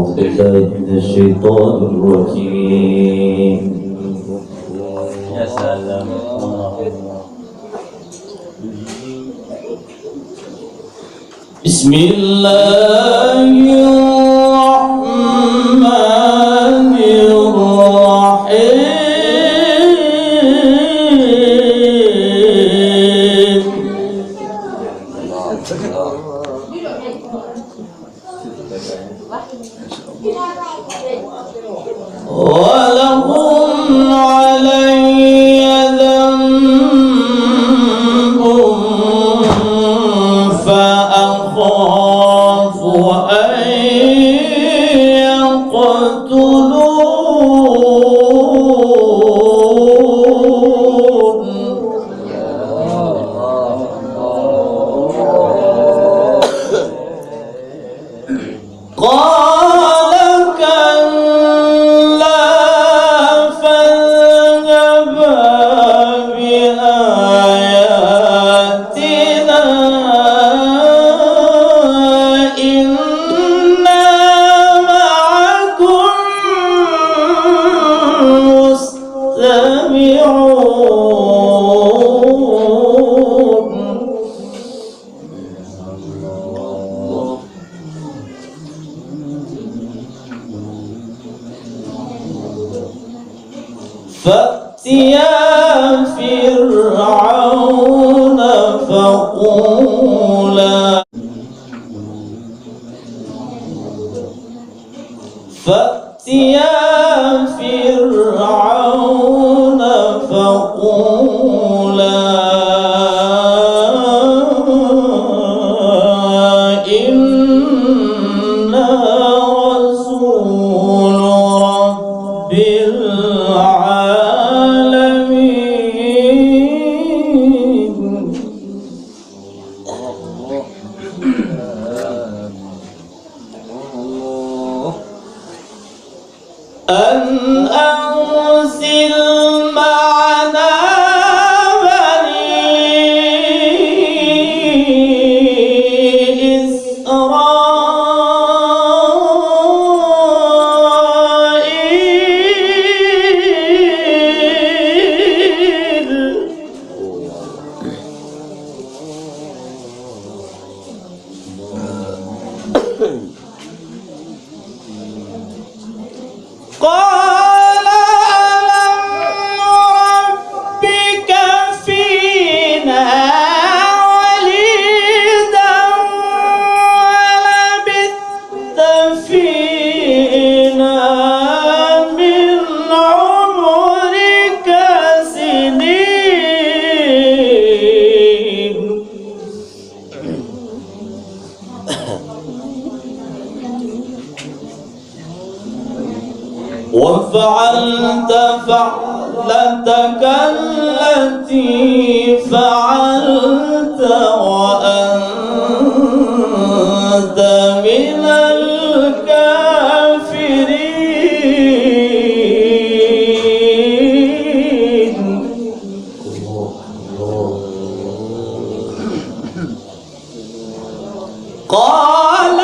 أعوذ بالله من الشيطان الرجيم. يا سلام. بسم الله الرحمن الرحيم. ولهم علي ذنب فأخاف أن يقتلون. قال كلا فاذهبا بآياتنا إنا معكم مستمعون. فأتيا فرعون فقولا إنا رسول رب العالمين أن أرسل معنا بني إسرائيل. قال ألم نربك فينا وليدا ولبثت فينا من عمرك سنين وفعلت فعلتك التي فعلت وأنت من الكافرين. قال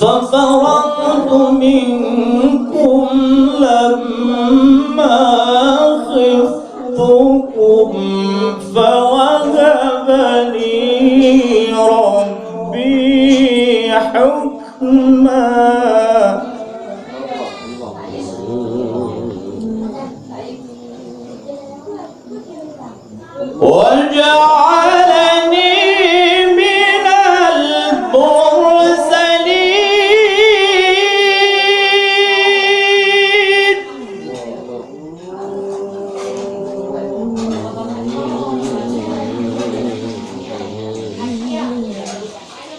ففررت منكم لما خفتكم فوهب لي ربي حكما وجعلني من المرسلين.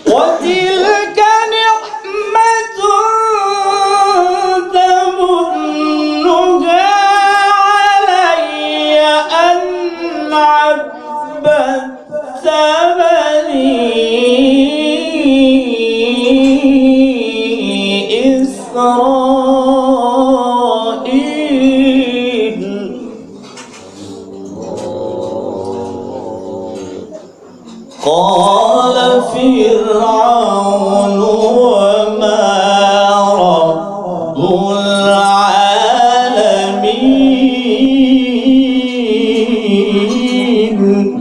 وتلك نعمة بني إسرائيل قال فرعون وما رب العالمين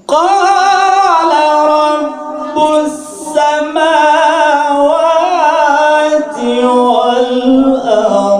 قال رب السماوات والأرض